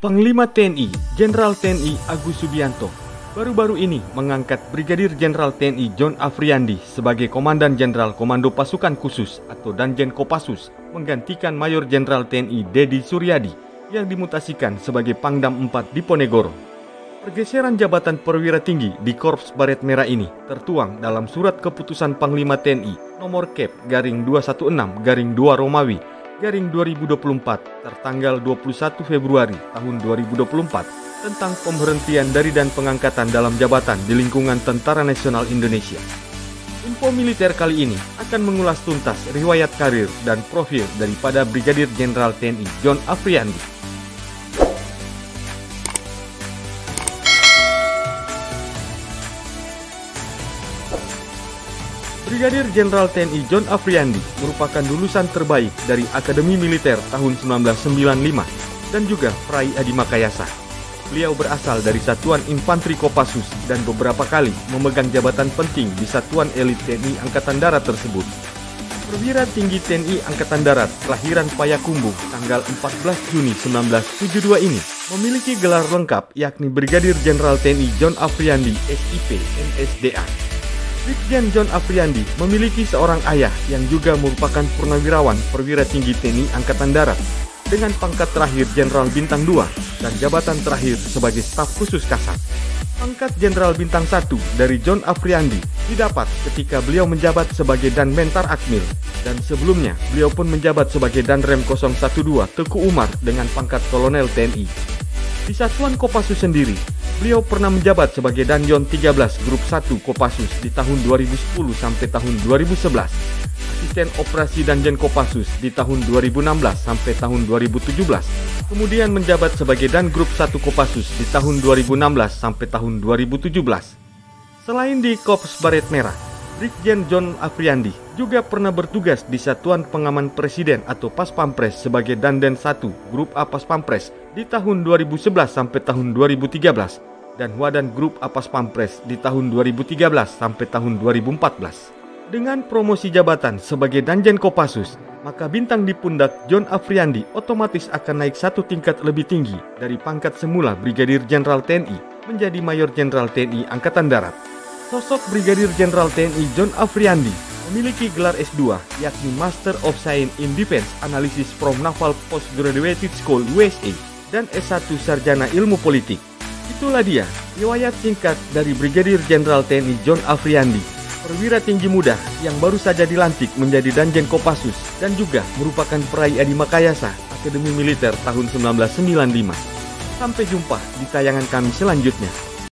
Panglima TNI, Jenderal TNI Agus Subianto, baru-baru ini mengangkat Brigadir Jenderal TNI John Afriandi sebagai Komandan Jenderal Komando Pasukan Khusus atau Danjen Kopassus, menggantikan Mayor Jenderal TNI Deddy Suryadi yang dimutasikan sebagai Pangdam 4 di Ponegoro. Pergeseran jabatan perwira tinggi di Korps Baret Merah ini tertuang dalam Surat Keputusan Panglima TNI nomor Kep/216/2 Romawi /2024 tertanggal 21 Februari tahun 2024 tentang pemberhentian dari dan pengangkatan dalam jabatan di lingkungan Tentara Nasional Indonesia. Info militer kali ini akan mengulas tuntas riwayat karir dan profil daripada Brigadir Jenderal TNI John Afriandi. Brigadir Jenderal TNI John Afriandi merupakan lulusan terbaik dari Akademi Militer tahun 1995 dan juga peraih Adi Makayasa. Beliau berasal dari Satuan Infanteri Kopassus dan beberapa kali memegang jabatan penting di Satuan Elit TNI Angkatan Darat tersebut. Perwira tinggi TNI Angkatan Darat kelahiran Payakumbuh tanggal 14 Juni 1972 ini memiliki gelar lengkap yakni Brigadir Jenderal TNI John Afriandi SIP MSDA. Brigjen John Afriandi memiliki seorang ayah yang juga merupakan purnawirawan perwira tinggi TNI Angkatan Darat dengan pangkat terakhir Jenderal Bintang 2 dan jabatan terakhir sebagai staf khusus Kasat. Pangkat Jenderal Bintang 1 dari John Afriandi didapat ketika beliau menjabat sebagai Danmentar Akmil dan sebelumnya beliau pun menjabat sebagai Danrem 012 Teku Umar dengan pangkat Kolonel TNI. Di Satuan Kopassus sendiri, beliau pernah menjabat sebagai Danyon 13 Grup 1 Kopassus di tahun 2010 sampai tahun 2011, Asisten Operasi Danjen Kopassus di tahun 2016 sampai tahun 2017, kemudian menjabat sebagai Dan Grup 1 Kopassus di tahun 2016 sampai tahun 2017. Selain di Korps Baret Merah, Brigjen John Afriandi juga pernah bertugas di Satuan Pengaman Presiden atau Paspampres sebagai Dandan 1 Grup A Paspampres di tahun 2011 sampai tahun 2013 dan Wadan Grup A Paspampres di tahun 2013 sampai tahun 2014. Dengan promosi jabatan sebagai Danjen Kopassus, maka bintang di pundak John Afriandi otomatis akan naik satu tingkat lebih tinggi dari pangkat semula Brigadir Jenderal TNI menjadi Mayor Jenderal TNI Angkatan Darat. Sosok Brigadir Jenderal TNI John Afriandi memiliki gelar S2 yakni Master of Science in Defense Analysis from Naval Postgraduate School USA dan S1 Sarjana Ilmu Politik. Itulah dia riwayat singkat dari Brigadir Jenderal TNI John Afriandi, perwira tinggi muda yang baru saja dilantik menjadi Danjen Kopassus dan juga merupakan peraih Adi Makayasa Akademi Militer tahun 1995. Sampai jumpa di tayangan kami selanjutnya.